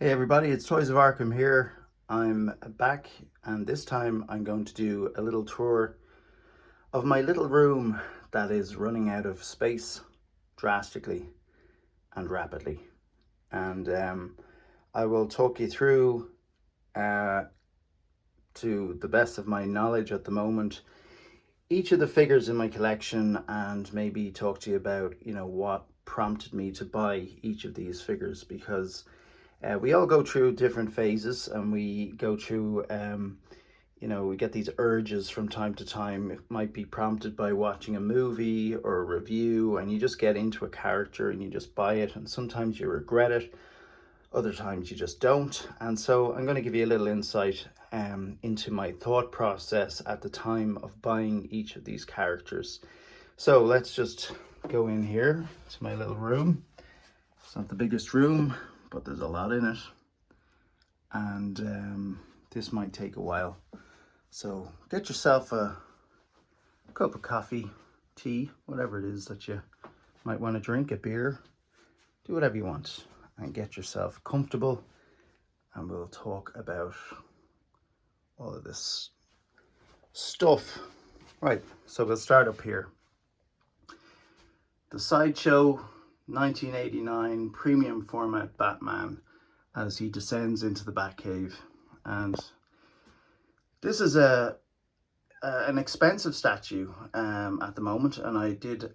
Hey everybody, it's Toys of Arkham here. I'm back, and this time I'm going to do a little tour of my little room that is running out of space drastically and rapidly. And I will talk you through, uh, to the best of my knowledge at the moment, each of the figures in my collection, and maybe talk to you about, what prompted me to buy each of these figures, because we all go through different phases, and we go through, we get these urges from time to time. It might be prompted by watching a movie or a review, and you just get into a character and you just buy it, and sometimes you regret it, other times you just don't. And so I'm going to give you a little insight into my thought process at the time of buying each of these characters. So let's just go in here to my little room. It's not the biggest room, but there's a lot in it, and this might take a while. So get yourself a cup of coffee, tea, whatever it is that you might want to drink, a beer, do whatever you want, and get yourself comfortable, and we'll talk about all of this stuff. Right, so we'll start up here. The Sideshow 1989 premium format Batman as he descends into the Batcave. And this is an expensive statue at the moment, and I did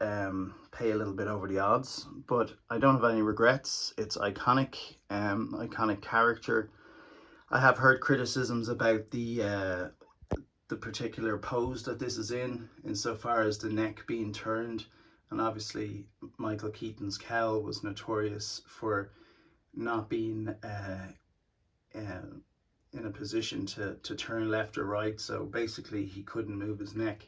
pay a little bit over the odds, but I don't have any regrets. It's iconic, iconic character. I have heard criticisms about the particular pose that this is in insofar as the neck being turned, and obviously Michael Keaton's cowl was notorious for not being in a position to turn left or right, so basically he couldn't move his neck,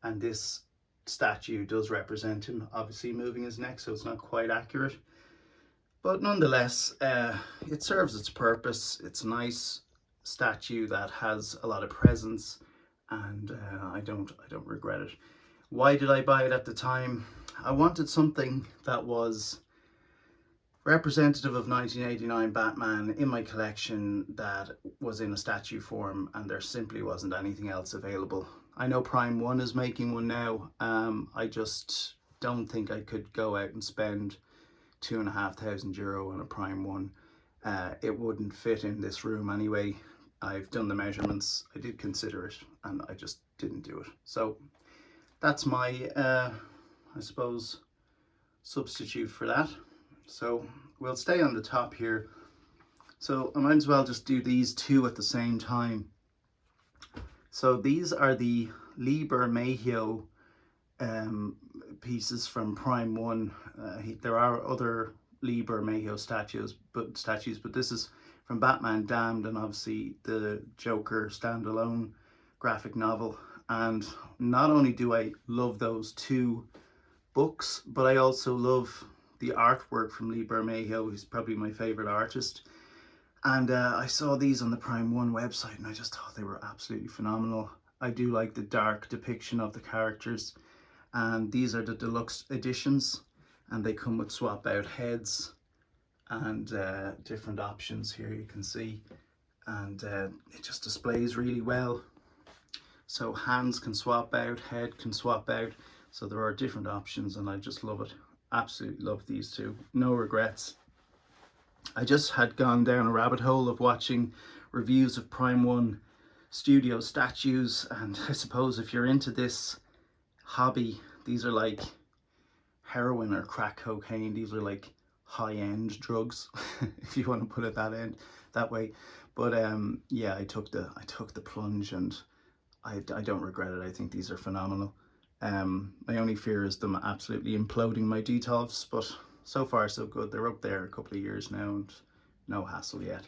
and this statue does represent him obviously moving his neck, so it's not quite accurate, but nonetheless it serves its purpose. It's a nice statue that has a lot of presence, and I don't regret it. Why did I buy it at the time? I wanted something that was representative of 1989 Batman in my collection that was in a statue form, and there simply wasn't anything else available. I know Prime 1 is making one now. I just don't think I could go out and spend €2,500 on a Prime 1. It wouldn't fit in this room anyway. I've done the measurements, I did consider it, and I just didn't do it. So that's my, I suppose, substitute for that. So we'll stay on the top here. So I might as well just do these two at the same time. So these are the Lee Bermejo pieces from Prime 1. There are other Lee Bermejo statues, but this is from Batman Damned, and obviously the Joker standalone graphic novel. And not only do I love those two books, but I also love the artwork from Lee Bermejo. He's probably my favorite artist. And I saw these on the Prime 1 website, and I just thought they were absolutely phenomenal. I do like the dark depiction of the characters, and these are the deluxe editions, and they come with swap out heads and different options here, you can see, and it just displays really well. So hands can swap out, head can swap out, so there are different options, and I just love it. Absolutely love these two, no regrets. I just had gone down a rabbit hole of watching reviews of Prime 1 studio statues, and I suppose if you're into this hobby, these are like heroin or crack cocaine. These are like high-end drugs, if you want to put it that way. But yeah, I took the plunge, and I don't regret it. I think these are phenomenal. My only fear is them absolutely imploding my detolfs, but so far so good. They're up there a couple of years now, and no hassle yet.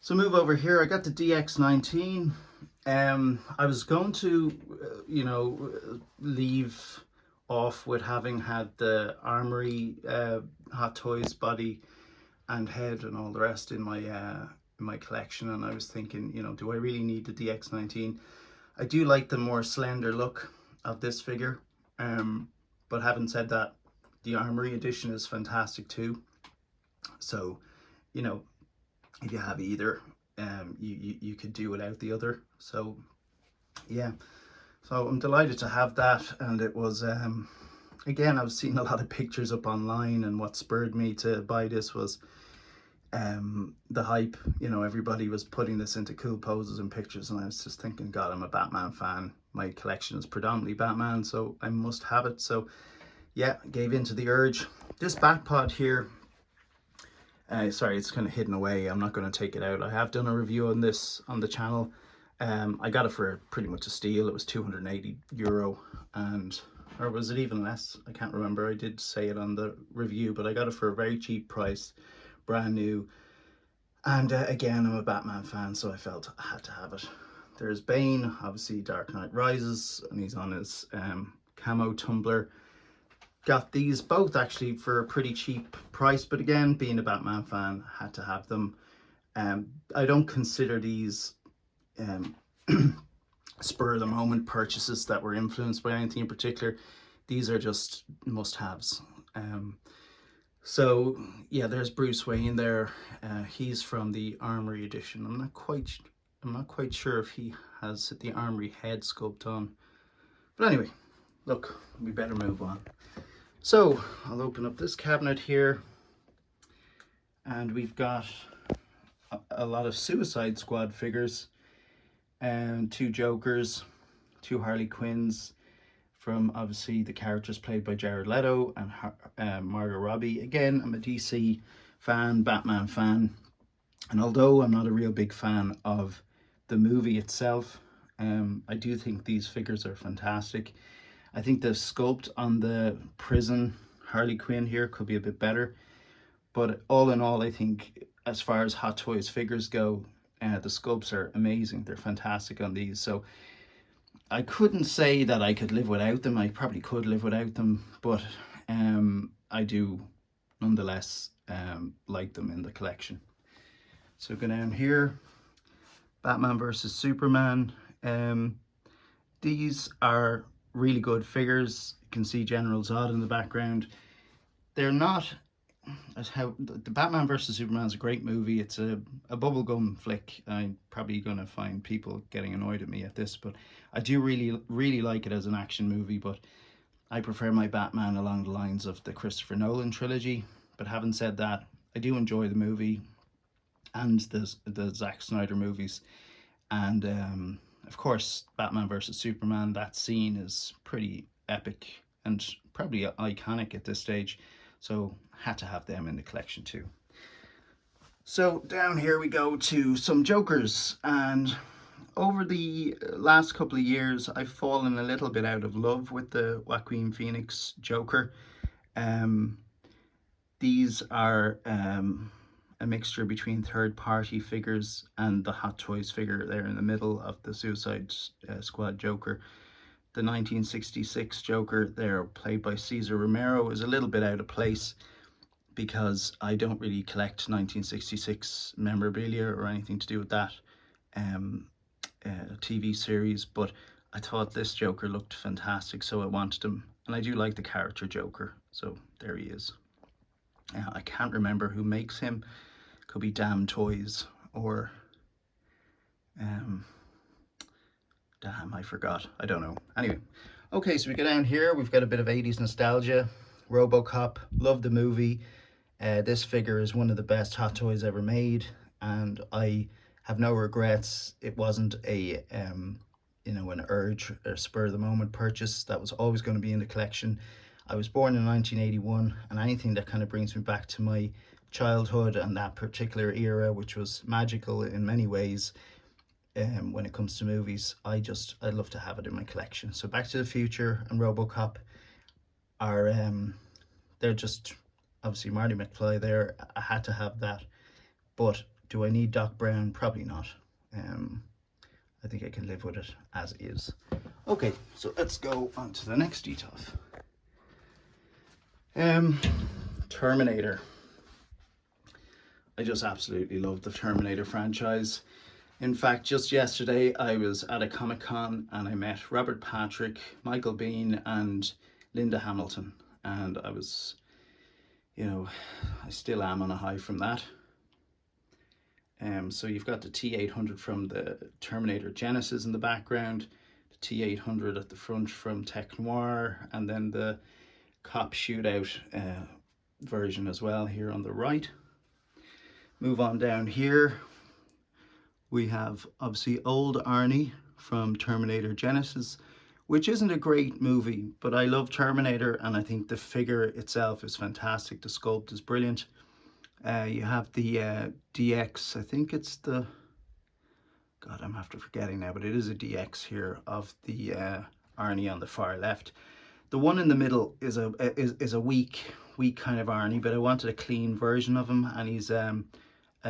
So move over here. I got the DX19. I was going to, leave off with having had the Armory Hot Toys body and head and all the rest in my collection, and I was thinking, do I really need the DX19? I do like the more slender look of this figure, but having said that, the Armory edition is fantastic too. So, if you have either, you could do without the other. So yeah, so I'm delighted to have that. And it was again, I was seeing a lot of pictures up online, and what spurred me to buy this was the hype. You know, everybody was putting this into cool poses and pictures, and I was just thinking, God, I'm a Batman fan. My collection is predominantly Batman, so I must have it. So yeah, gave in to the urge. This bat pod here, sorry, it's kind of hidden away. I'm not going to take it out. I have done a review on this on the channel. I got it for pretty much a steal. It was €280, and or was it even less? I can't remember. I did say it on the review, but I got it for a very cheap price, brand new. And again, I'm a Batman fan, so I felt I had to have it. There's Bane, obviously Dark Knight Rises, and he's on his camo tumbler. Got these both actually for a pretty cheap price, but again, being a Batman fan, had to have them. I don't consider these spur of the moment purchases that were influenced by anything in particular. These are just must-haves. So yeah, there's Bruce Wayne there. He's from the Armory edition. I'm not quite sure if he has the Armory head sculpt on. But anyway, look, we better move on. So I'll open up this cabinet here, and we've got a lot of Suicide Squad figures, and 2 Jokers, 2 Harley Quinns, from obviously the characters played by Jared Leto and Margot Robbie. Again, I'm a DC fan, Batman fan, and although I'm not a real big fan of the movie itself, I do think these figures are fantastic. I think the sculpt on the prison Harley Quinn here could be a bit better, but all in all, I think as far as Hot Toys figures go, the sculpts are amazing. They're fantastic on these. So I couldn't say that I could live without them. I probably could live without them, but I do nonetheless like them in the collection. So go down here, Batman versus Superman. These are really good figures. You can see General Zod in the background. They're not as how the Batman versus Superman is a great movie. It's a bubblegum flick. I'm probably going to find people getting annoyed at me at this, but I do really like it as an action movie. But I prefer my Batman along the lines of the Christopher Nolan trilogy. But having said that, I do enjoy the movie and the Zack Snyder movies. And of course, Batman versus Superman, that scene is pretty epic and probably iconic at this stage. So had to have them in the collection too. So down here we go to some Jokers, and over the last couple of years I've fallen a little bit out of love with the Joaquin Phoenix Joker. These are a mixture between third-party figures and the Hot Toys figure there in the middle of the Suicide Squad Joker. The 1966 Joker there, played by Cesar Romero, is a little bit out of place because I don't really collect 1966 memorabilia or anything to do with that TV series, but I thought this Joker looked fantastic, so I wanted him, and I do like the character Joker, so there he is. I can't remember who makes him. Could be Damn Toys or damn, I forgot. I don't know. Anyway, okay, so we go down here. We've got a bit of 80s nostalgia. RoboCop, love the movie. This figure is one of the best Hot Toys ever made, and I have no regrets. It wasn't a an urge or spur of the moment purchase. That was always going to be in the collection. I was born in 1981, and anything that kind of brings me back to my childhood and that particular era, which was magical in many ways, when it comes to movies, I'd love to have it in my collection. So Back to the Future and RoboCop are they're just obviously Marty McFly there. I had to have that, but do I need Doc Brown? Probably not. I think I can live with it as is. Okay, so let's go on to the next detail. Terminator. I just absolutely love the Terminator franchise. In fact, just yesterday I was at a Comic-Con and I met Robert Patrick, Michael Biehn and Linda Hamilton, and I was, I still am on a high from that. So you've got the T800 from the Terminator Genesis in the background, the T800 at the front from Tech Noir, and then the cop shootout version as well here on the right. Move on down here. We have obviously old Arnie from Terminator Genesis, which isn't a great movie, but I love Terminator and I think the figure itself is fantastic. The sculpt is brilliant. You have the DX, I think it's the, God, I'm after forgetting now, but it is a DX here of the Arnie on the far left. The one in the middle is a weak kind of Arnie, but I wanted a clean version of him, and he's a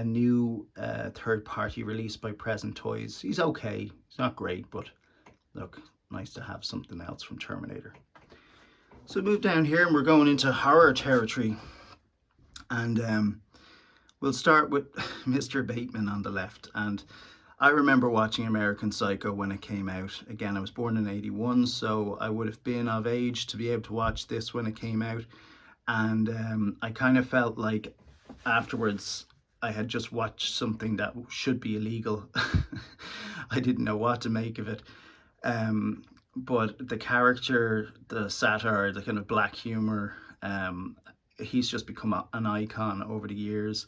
new third-party release by Present Toys. He's okay. He's not great, but look, nice to have something else from Terminator. So move down here, and we're going into horror territory. And we'll start with Mr. Bateman on the left. And I remember watching American Psycho when it came out. Again, I was born in '81, so I would have been of age to be able to watch this when it came out. And I kind of felt like afterwards I had just watched something that should be illegal. I didn't know what to make of it. But the character, the satire, the kind of black humor, he's just become an icon over the years.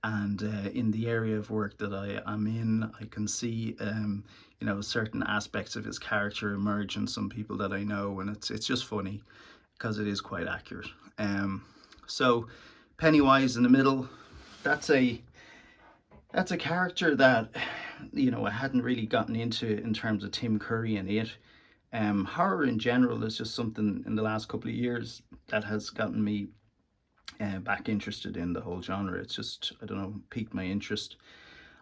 And in the area of work that I am in, I can see you know, certain aspects of his character emerge in some people that I know, and it's just funny because it is quite accurate. So Pennywise in the middle, that's a character that, you know, I hadn't really gotten into in terms of Tim Curry and it. Horror in general is just something in the last couple of years that has gotten me back interested in the whole genre. It's just, I don't know, piqued my interest.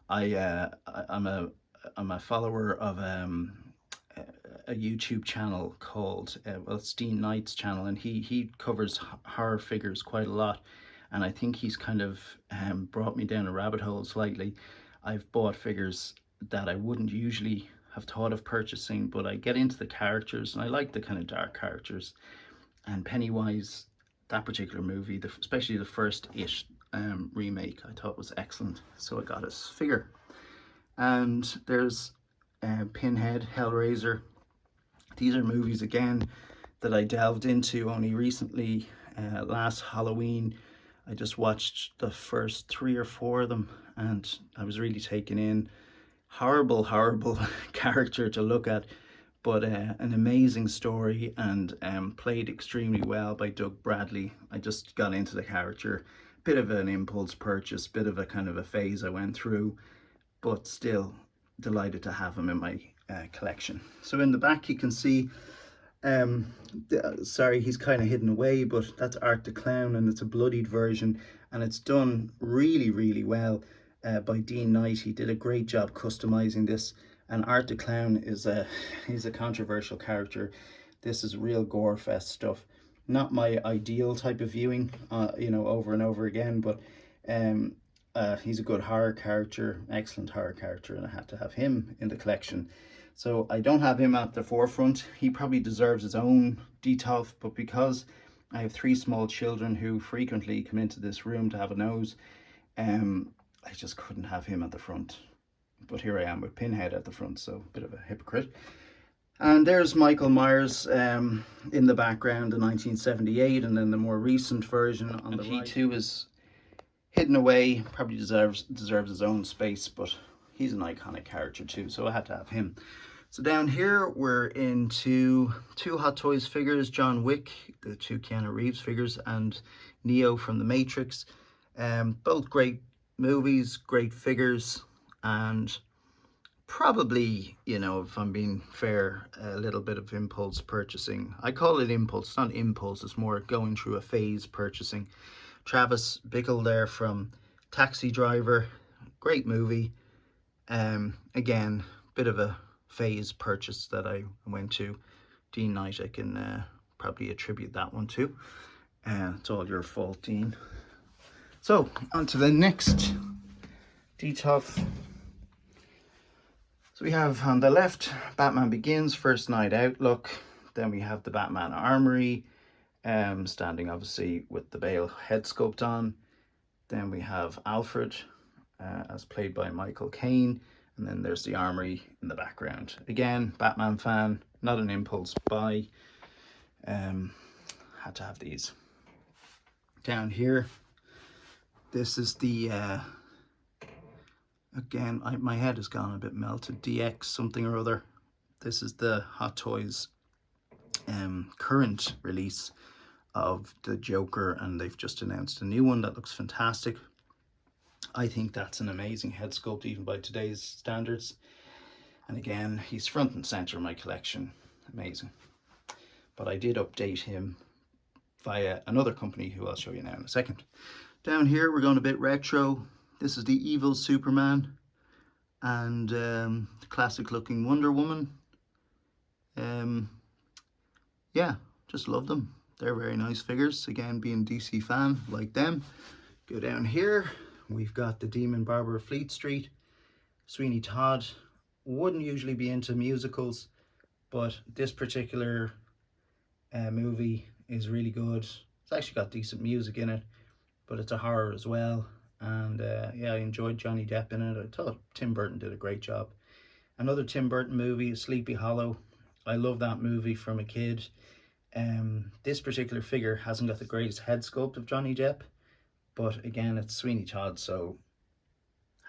I'm a follower of a YouTube channel called well, it's Dean Knight's channel, and he covers horror figures quite a lot, and I think he's kind of brought me down a rabbit hole slightly. I've bought figures that I wouldn't usually have thought of purchasing, but I get into the characters and I like the kind of dark characters. And Pennywise, that particular movie, especially the first It remake, I thought was excellent, so I got his figure. And there's Pinhead, Hellraiser. These are movies again that I delved into only recently. Last Halloween I just watched the first 3 or 4 of them and I was really taken in. Horrible character to look at, but an amazing story, and played extremely well by Doug Bradley. I just got into the character. Bit of an impulse purchase, bit of a kind of a phase I went through, but still delighted to have him in my collection. So in the back you can see, sorry, he's kind of hidden away, but that's Art the Clown, and it's a bloodied version, and it's done really well by Dean Knight. He did a great job customizing this. And Art the Clown is he's a controversial character. This is real gore fest stuff. Not my ideal type of viewing, you know, over and over again, but he's a good horror character, excellent horror character, and I had to have him in the collection. So I don't have him at the forefront. He probably deserves his own detolf, but because I have 3 small children who frequently come into this room to have a nose, I just couldn't have him at the front. But here I am with Pinhead at the front, so a bit of a hypocrite. And there's Michael Myers in the background, the 1978, and then the more recent version on the right. He too is hidden away, probably deserves his own space, but he's an iconic character too, so I had to have him. So down here we're into 2 Hot Toys figures, John Wick, the 2 Keanu Reeves figures, and Neo from The Matrix. Both great movies, great figures, and probably, you know, if I'm being fair, a little bit of impulse purchasing. I call it impulse, it's not impulse, it's more going through a phase purchasing. Travis Bickle there from Taxi Driver, great movie. Again, bit of a phase purchase that I went to. Dean Knight, I can probably attribute that one to. It's all your fault, Dean. So, on to the next detolf. So we have on the left, Batman Begins, First Night Out look. Then we have the Batman Armory, standing obviously with the Bale head sculpt on. Then we have Alfred, as played by Michael Caine. And then there's the armory in the background. Again, Batman fan, not an impulse buy. Had to have these. Down here, this is the, again, my head has gone a bit melted, DX something or other. This is the Hot Toys current release of the Joker, and they've just announced a new one that looks fantastic. I think that's an amazing head sculpt even by today's standards, and again, he's front and center of my collection. Amazing. But I did update him via another company who I'll show you now in a second. Down here we're going a bit retro. This is the evil Superman and the classic looking Wonder Woman. Yeah, just love them. They're very nice figures. Again, being a DC fan, like them. Go down here, we've got the Demon Barber of Fleet Street. Sweeney Todd wouldn't usually be into musicals, but this particular movie is really good. It's actually got decent music in it, but it's a horror as well. And yeah, I enjoyed Johnny Depp in it. I thought Tim Burton did a great job. Another Tim Burton movie is Sleepy Hollow. I love that movie from a kid. This particular figure hasn't got the greatest head sculpt of Johnny Depp, but again, it's Sweeney Todd, so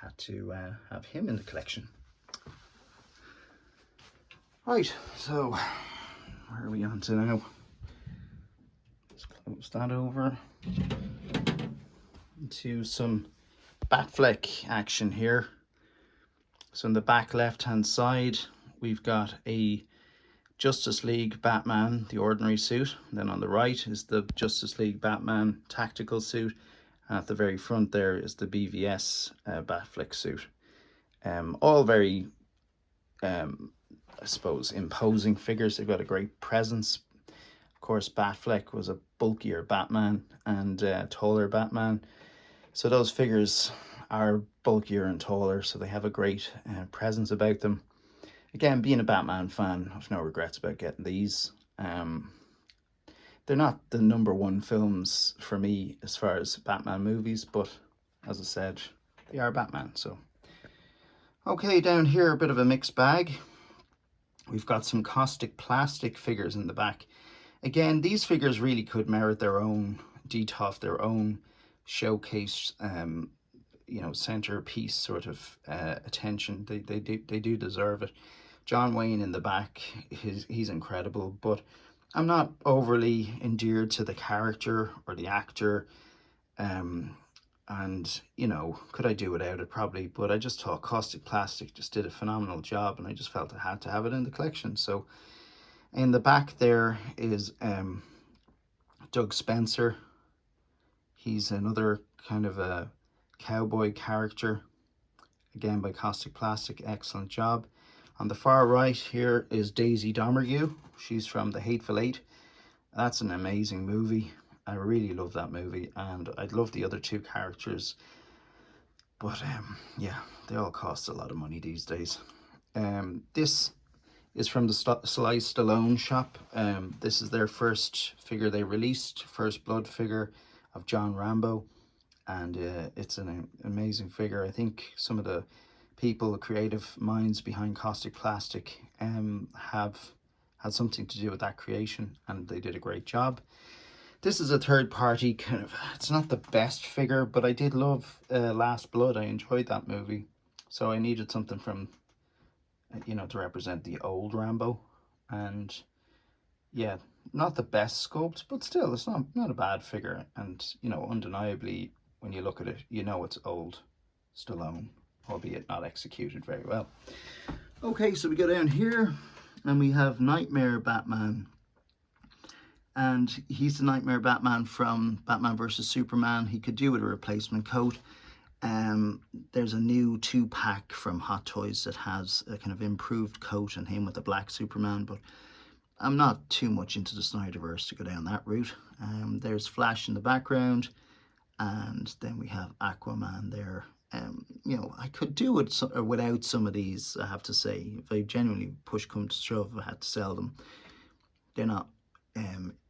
had to have him in the collection. Right, so where are we on to now? Let's close that over. Into some Batfleck action here. So in the back left hand side, we've got a Justice League Batman, the ordinary suit. And then on the right is the Justice League Batman tactical suit. And at the very front there is the BVS Batfleck suit. All very, I suppose, imposing figures. They've got a great presence. Of course, Batfleck was a bulkier Batman and taller Batman. So those figures are bulkier and taller, so they have a great presence about them. Again, being a Batman fan, I've no regrets about getting these. They're not the #1 films for me as far as Batman movies, but as I said, they are Batman, so. Okay, down here, a bit of a mixed bag. We've got some Caustic plastic figures in the back. Again, these figures really could merit their own DTOF, their own showcase, you know, centerpiece sort of attention. They do deserve it. John Wayne in the back, he's incredible, but I'm not overly endeared to the character or the actor. And, you know, could I do without it? Probably, but I just thought Caustic Plastic just did a phenomenal job, and I just felt I had to have it in the collection. So in the back there is Doug Spencer. He's another kind of a cowboy character, again by Caustic Plastic. Excellent job. On the far right here is Daisy Domergue. She's from The Hateful Eight. That's an amazing movie. I really love that movie, and I'd love the other two characters, but yeah, they all cost a lot of money these days. This is from the Sly Stallone shop. This is their first figure they released, first blood figure of John Rambo, and it's an amazing figure. I think some of the people, the creative minds behind Caustic Plastic, have had something to do with that creation, and they did a great job. This is a third party kind of, it's not the best figure, but I did love Last Blood. I enjoyed that movie, so I needed something from, you know, to represent the old Rambo. And yeah, not the best sculpt, but still, it's not a bad figure. And, you know, undeniably, when you look at it, you know it's old Stallone, albeit not executed very well. Okay, so we go down here and we have Nightmare Batman, and he's the Nightmare Batman from Batman vs Superman. He could do with a replacement coat. There's a new 2-pack from Hot Toys that has a kind of improved coat and him with a black Superman, but I'm not too much into the Snyderverse to go down that route. There's Flash in the background, and then we have Aquaman there. You know, I could do it without some of these, I have to say. If I genuinely push come to shove, I had to sell them. They're not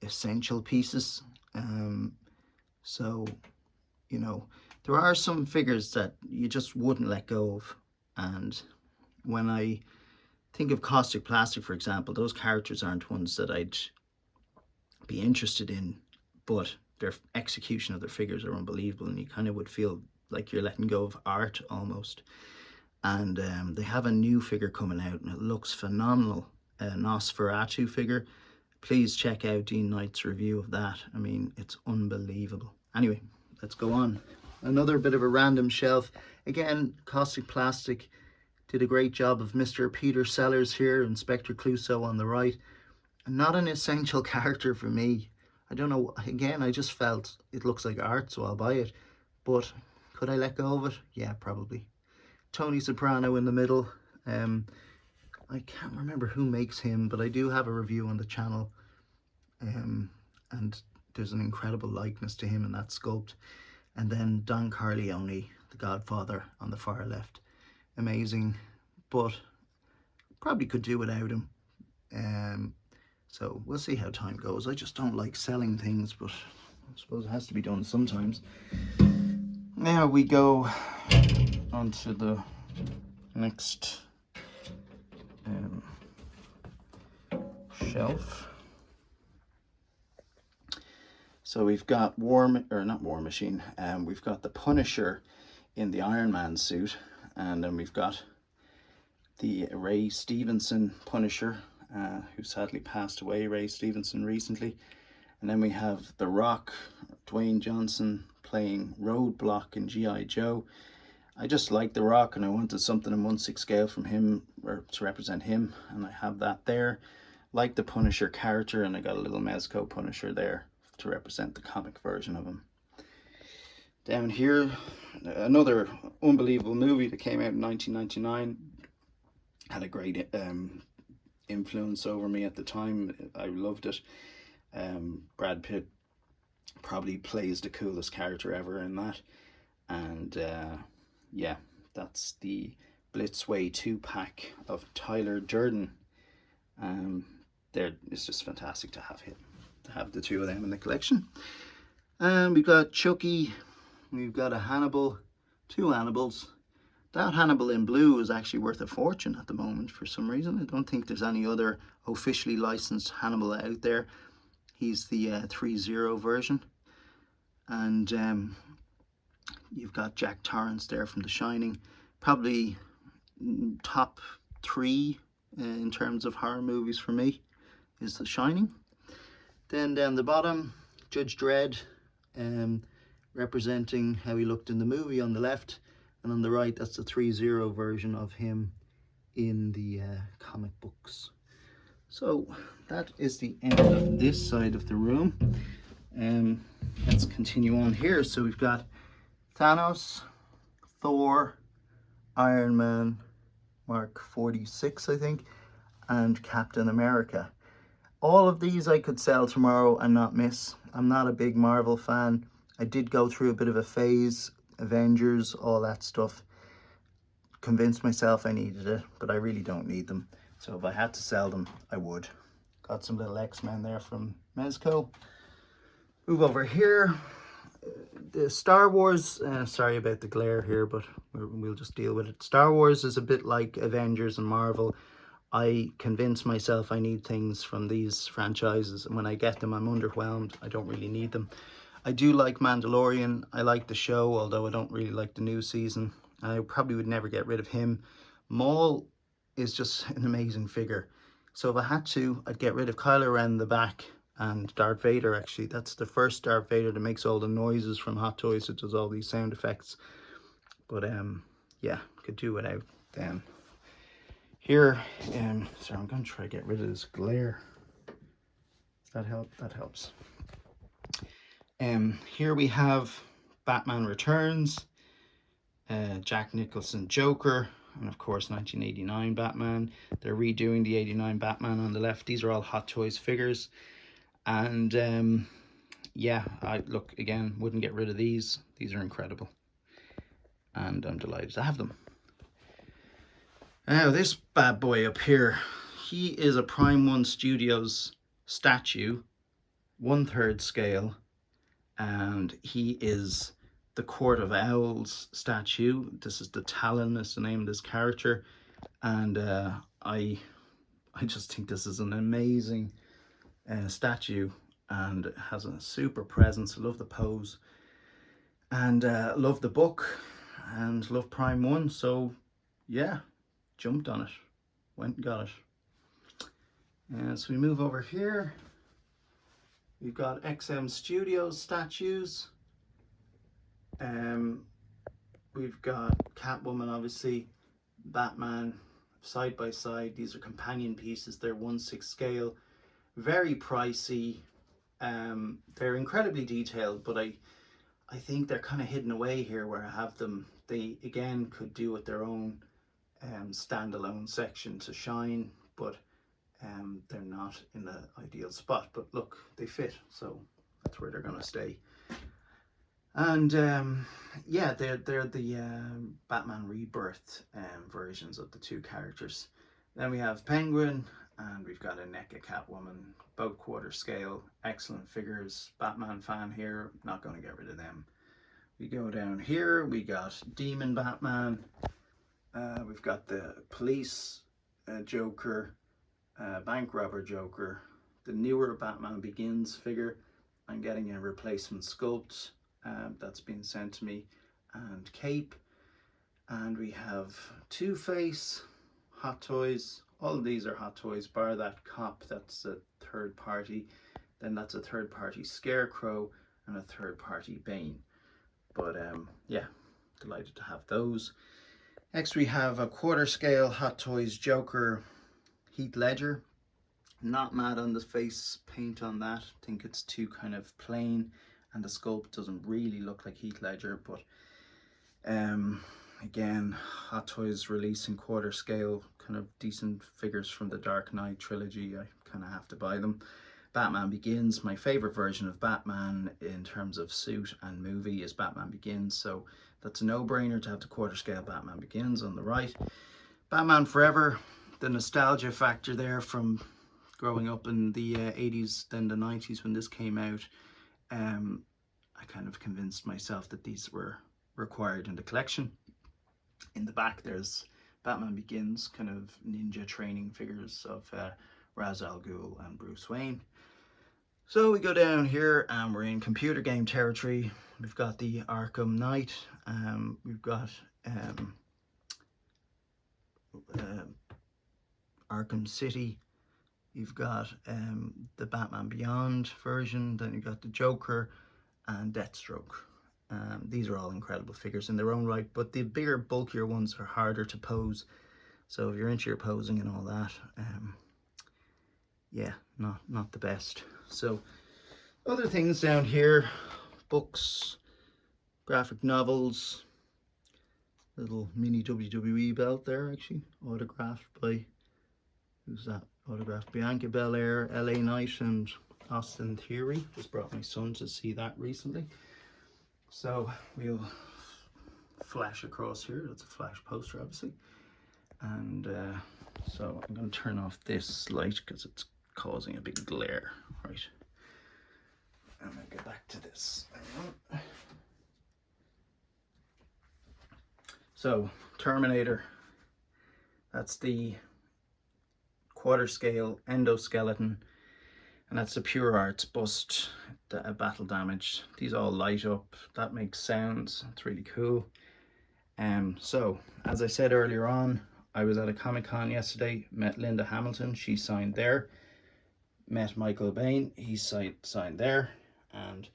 essential pieces. So, you know, there are some figures that you just wouldn't let go of. And when I think of Caustic Plastic, for example, those characters aren't ones that I'd be interested in, but their execution of their figures are unbelievable, and you kind of would feel like you're letting go of art almost. And they have a new figure coming out, and it looks phenomenal. A Nosferatu figure. Please check out Dean Knight's review of that. I mean, it's unbelievable. Anyway, let's go on. Another bit of a random shelf. Again, Caustic Plastic did a great job of Mr. Peter Sellers here, Inspector Clouseau on the right. Not an essential character for me. I don't know, again, I just felt it looks like art, so I'll buy it. But could I let go of it? Yeah, probably. Tony Soprano in the middle. I can't remember who makes him, but I do have a review on the channel. And there's an incredible likeness to him in that sculpt. And then Don Corleone, the Godfather, on the far left. Amazing, but probably could do without him. So we'll see how time goes. I just don't like selling things, but I suppose it has to be done sometimes. Now we go on to the next shelf. So we've got not War Machine, we've got the Punisher in the Iron Man suit, and then we've got the Ray Stevenson Punisher, who sadly passed away, Ray Stevenson, recently. And then we have The Rock, Dwayne Johnson, playing Roadblock in G.I. Joe. I just like The Rock, and I wanted something in 1/6 scale from him, or to represent him, and I have that there. Like the Punisher character, and I got a little Mezco Punisher there to represent the comic version of him. Down here, another unbelievable movie that came out in 1999. Had a great influence over me at the time. I loved it. Brad Pitt probably plays the coolest character ever in that. And yeah, that's the Blitzway 2-pack of Tyler Durden. It's just fantastic to have the two of them in the collection. And we've got Chucky, we've got a Hannibal, two Hannibals. That Hannibal in blue is actually worth a fortune at the moment for some reason. I don't think there's any other officially licensed Hannibal out there. He's the 3.0 version. And you've got Jack Torrance there from The Shining. Probably top 3 in terms of horror movies for me is The Shining. Then down the bottom, Judge Dredd, representing how he looked in the movie on the left. And on the right, that's the 3.0 version of him in the comic books. So that is the end of this side of the room. Let's continue on here. So we've got Thanos, Thor, Iron Man, Mark 46, I think, and Captain America. All of these I could sell tomorrow and not miss. I'm not a big Marvel fan. I did go through a bit of a phase, Avengers, all that stuff. Convinced myself I needed it, but I really don't need them. So if I had to sell them, I would. Got some little X-Men there from Mezco. Move over here. The Star Wars, sorry about the glare here, but we'll just deal with it. Star Wars is a bit like Avengers and Marvel. I convince myself I need things from these franchises, and when I get them, I'm underwhelmed. I don't really need them. I do like Mandalorian. I like the show, although I don't really like the new season. I probably would never get rid of him. Maul is just an amazing figure. So if I had to, I'd get rid of Kylo Ren in the back, and Darth Vader, actually. That's the first Darth Vader that makes all the noises from Hot Toys. It does all these sound effects. But yeah, could do without them. Here, sorry, I'm going to try to get rid of this glare. Does that help? That helps. Here we have Batman Returns, Jack Nicholson Joker, and of course 1989 Batman. They're redoing the 89 Batman on the left. These are all Hot Toys figures. And yeah, I look, again, wouldn't get rid of these. These are incredible. And I'm delighted to have them. Now this bad boy up here, he is a Prime 1 Studios statue, 1/3 scale. And he is the Court of Owls statue. This is the Talon, is the name of this character, and I just think this is an amazing statue, and it has a super presence. I love the pose, and love the book, and love Prime 1, so yeah, jumped on it, went and got it. And so we move over here, we've got XM Studios statues. We've got Catwoman, obviously, Batman, side by side. These are companion pieces. They're 1/6 scale, very pricey. They're incredibly detailed, but I think they're kind of hidden away here where I have them. They again could do with their own standalone section to shine, but they're not in the ideal spot. But look, they fit, so that's where they're gonna stay. And yeah, they're the Batman Rebirth versions of the two characters. Then we have Penguin, and we've got a Neca Catwoman, both quarter scale, excellent figures. Batman fan here, not going to get rid of them. We go down here, we got Demon Batman, we've got the Police Joker, Bank Robber Joker, the newer Batman Begins figure. I'm getting a replacement sculpt that's been sent to me, and Cape, and we have Two-Face, Hot Toys. All of these are Hot Toys, bar that Cop, that's a third party, then that's a third party Scarecrow, and a third party Bane. But yeah, delighted to have those. Next we have a quarter scale Hot Toys Joker Heath Ledger. Not mad on the face paint on that, I think it's too kind of plain, and the sculpt doesn't really look like Heath Ledger, but again, Hot Toys releasing quarter scale, kind of decent figures from the Dark Knight trilogy. I kind of have to buy them. Batman Begins, my favorite version of Batman in terms of suit and movie is Batman Begins, so that's a no-brainer to have the quarter scale Batman Begins on the right. Batman Forever, the nostalgia factor there from growing up in the 80s, then the 90s when this came out. I kind of convinced myself that these were required in the collection. In the back there's Batman Begins, kind of ninja training figures of Ra's al Ghul and Bruce Wayne. So we go down here and we're in computer game territory. We've got the Arkham Knight, we've got Arkham City, you've got the Batman Beyond version, then you've got the Joker and Deathstroke. These are all incredible figures in their own right, but the bigger, bulkier ones are harder to pose. So if you're into your posing and all that, yeah, not the best. So other things down here, books, graphic novels, little mini WWE belt there actually, autographed by, who's that? Autographed Bianca Belair, LA Knight and Austin Theory. Just brought my son to see that recently. So we'll flash across here. That's a flash poster obviously. And so I'm going to turn off this light because it's causing a big glare. Right. I'm going to get back to this. So Terminator, that's the quarter scale endoskeleton, and that's the Pure Arts bust, battle damaged. These all light up, that makes sounds, it's really cool. So as I said earlier on, I was at a Comic-Con yesterday, met Linda Hamilton, she signed there, met Michael Bain, he signed there, and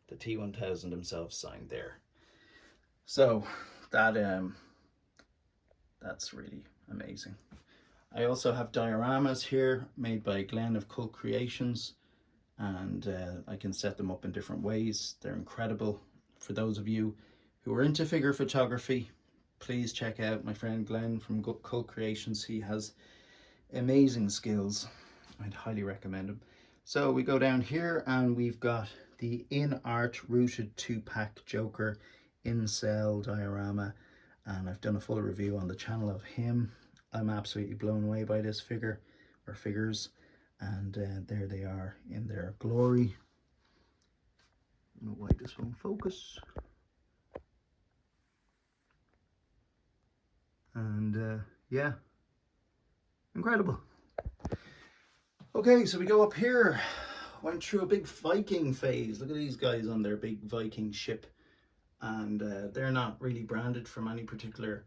the T1000 himself signed there. So that that's really amazing. I also have dioramas here made by Glenn of Cult Creations, and I can set them up in different ways. They're incredible. For those of you who are into figure photography, please check out my friend Glenn from Cult Creations. He has amazing skills. I'd highly recommend him. So we go down here and we've got the In Art Rooted 2-pack Joker in cell diorama, and I've done a full review on the channel of him. I'm absolutely blown away by this figure, or figures, and there they are in their glory. I don't know why this won't focus. And yeah, incredible. Okay, so we go up here. Went through a big Viking phase. Look at these guys on their big Viking ship. And they're not really branded from any particular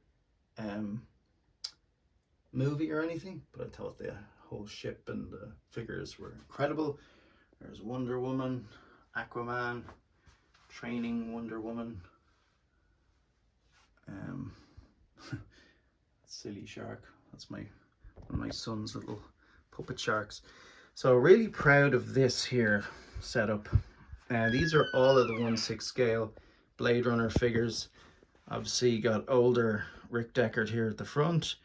movie or anything, but I thought the whole ship and the figures were incredible. There's Wonder Woman, Aquaman, training Wonder Woman, silly shark. That's one of my son's little puppet sharks. So really proud of this here setup. These are all of the 1/6 scale Blade Runner figures. Obviously you got older Rick Deckard here at the front,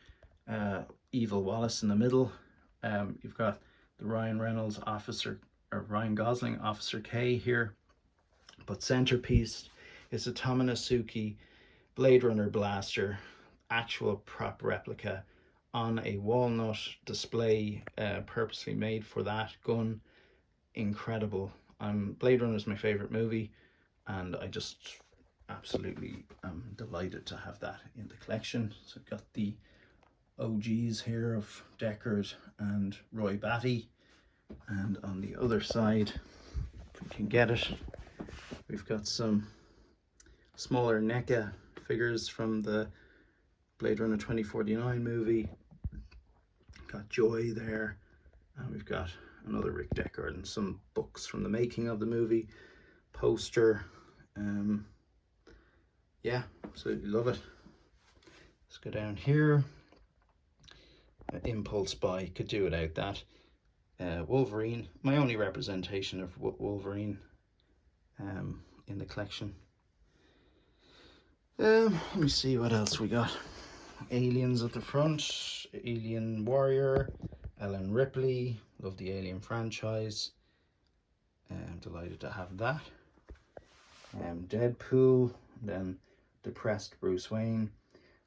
Evil Wallace in the middle. You've got the Ryan Reynolds officer, or Ryan Gosling Officer K here. But centerpiece is a Tominasuke Blade Runner blaster, actual prop replica on a walnut display, purposely made for that gun. Incredible. Blade Runner is my favorite movie, and I just absolutely am delighted to have that in the collection. So I've got the OGs here of Deckard and Roy Batty, and on the other side, if we can get it, we've got some smaller Neca figures from the Blade Runner 2049 movie. Got Joy there, and we've got another Rick Deckard and some books from the making of the movie, poster. Yeah, absolutely love it. Let's go down here. Impulse buy, could do without that. Wolverine, my only representation of Wolverine in the collection. Let me see what else we got. Aliens at the front, Alien Warrior, Ellen Ripley, love the Alien franchise. I'm delighted to have that. Deadpool, then depressed Bruce Wayne.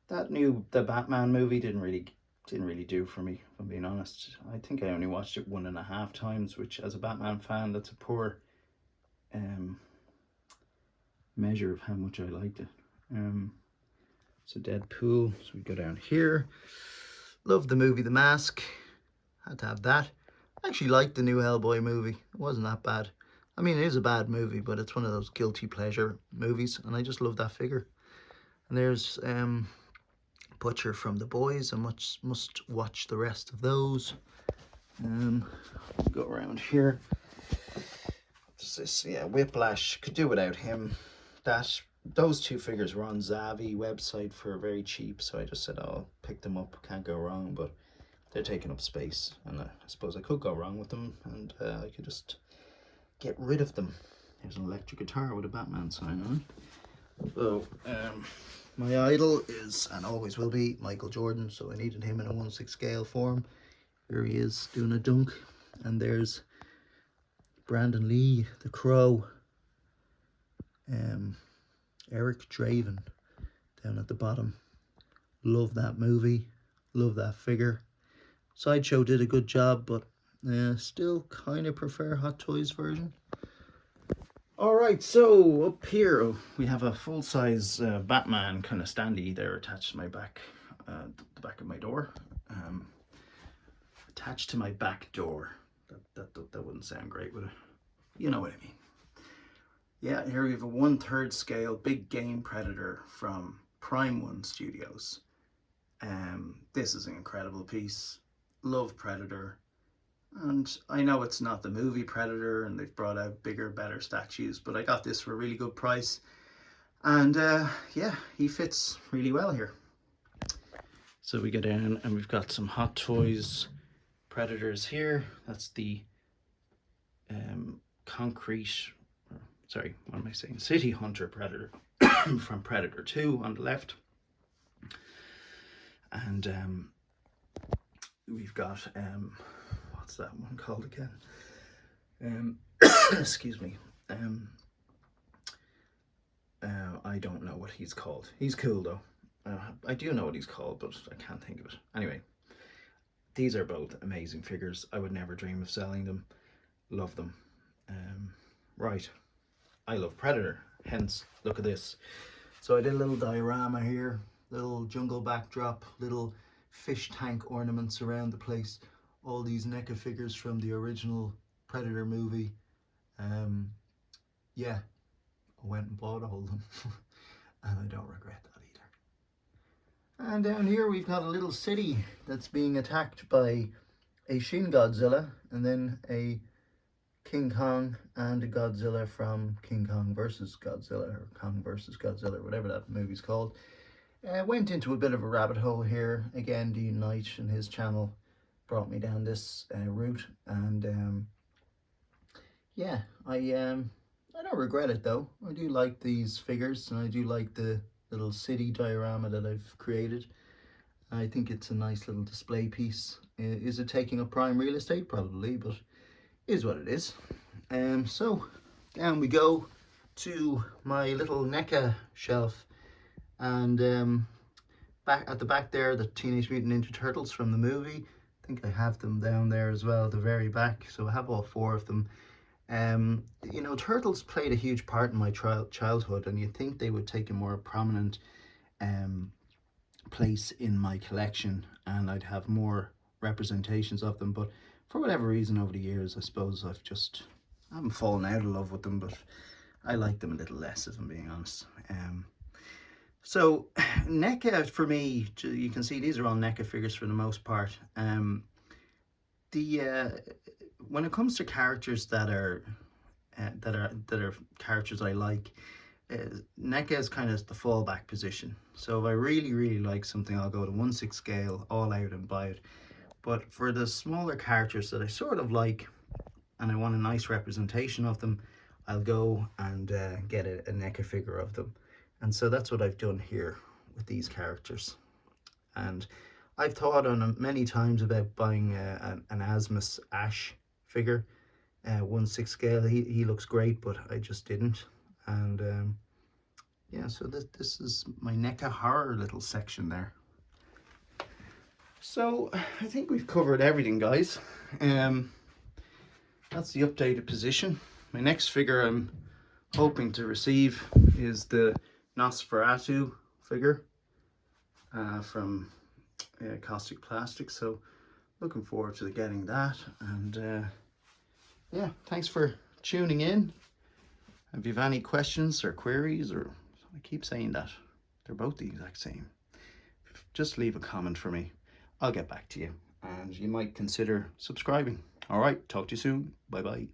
The Batman movie didn't really do for me, if I'm being honest. I think I only watched it 1.5 times, which as a Batman fan, that's a poor measure of how much I liked it. So Deadpool, so we go down here. Love the movie The Mask, had to have that. I actually liked the new Hellboy movie, it wasn't that bad. I mean, it is a bad movie, but it's one of those guilty pleasure movies, and I just love that figure. And there's Butcher from The Boys. I must watch the rest of those. Go around here. What's this? Yeah, Whiplash. Could do without him. Those two figures were on Zavi website for very cheap, so I just said, I'll pick them up. Can't go wrong, but they're taking up space, and I suppose I could go wrong with them, and I could just get rid of them. There's an electric guitar with a Batman sign on it. So, my idol is, and always will be, Michael Jordan, so I needed him in a 1/6 scale form. Here he is doing a dunk, and there's Brandon Lee, the Crow, Eric Draven down at the bottom. Love that movie, love that figure. Sideshow did a good job, but still kind of prefer Hot Toys version. Alright, so up here we have a full-size Batman kind of standee there attached to my back, the back of my door. Attached to my back door. That wouldn't sound great, would it? You know what I mean. Yeah, here we have a 1/3 scale big game Predator from Prime One Studios. This is an incredible piece. Love Predator. And I know it's not the movie Predator, and they've brought out bigger, better statues, but I got this for a really good price. And yeah, he fits really well here. So we go down and we've got some Hot Toys Predators here. That's the City Hunter Predator from Predator 2 on the left. And we've got what's that one called again? Excuse me. I don't know what he's called. He's cool though. I do know what he's called, but I can't think of it. Anyway, these are both amazing figures. I would never dream of selling them. Love them. Right, I love Predator, hence look at this. So I did a little diorama here little jungle backdrop, little fish tank ornaments around the place. All these NECA figures from the original Predator movie. Yeah, I went and bought all of them and I don't regret that either. And down here we've got a little city that's being attacked by a Shin Godzilla and then a King Kong and a Godzilla from King Kong versus Godzilla, or Kong versus Godzilla, whatever that movie's called. Went into a bit of a rabbit hole here. Again, Dean Knight and his channel brought me down this route, and yeah, I don't regret it though. I do like these figures, and I do like the little city diorama that I've created. I think it's a nice little display piece. Is it taking up prime real estate? Probably, but is what it is. So down we go to my little NECA shelf, and back at the back there, the Teenage Mutant Ninja Turtles from the movie. I think I have them down there as well, the very back. So I have all 4 of them. You know, turtles played a huge part in my childhood, and you'd think they would take a more prominent place in my collection, and I'd have more representations of them. But for whatever reason, over the years, I suppose I haven't fallen out of love with them, but I like them a little less, if I'm being honest. So NECA for me, you can see these are all NECA figures for the most part. When it comes to characters that are characters I like, NECA is kind of the fallback position. So if I really like something, I'll go to 1/6 scale, all out, and buy it. But for the smaller characters that I sort of like, and I want a nice representation of them, I'll go and get a NECA figure of them. And so that's what I've done here with these characters. And I've thought on many times about buying an Asmus Ash figure, 1/6 scale. He looks great, but I just didn't. And yeah, so this is my NECA horror little section there. So I think we've covered everything, guys. That's the updated position. My next figure I'm hoping to receive is the Nosferatu figure from Caustic Plastic. So looking forward to getting that. And yeah, thanks for tuning in. If you have any questions or queries, or I keep saying that, they're both the exact same, just leave a comment for me. I'll get back to you, and you might consider subscribing. All right, talk to you soon. Bye bye.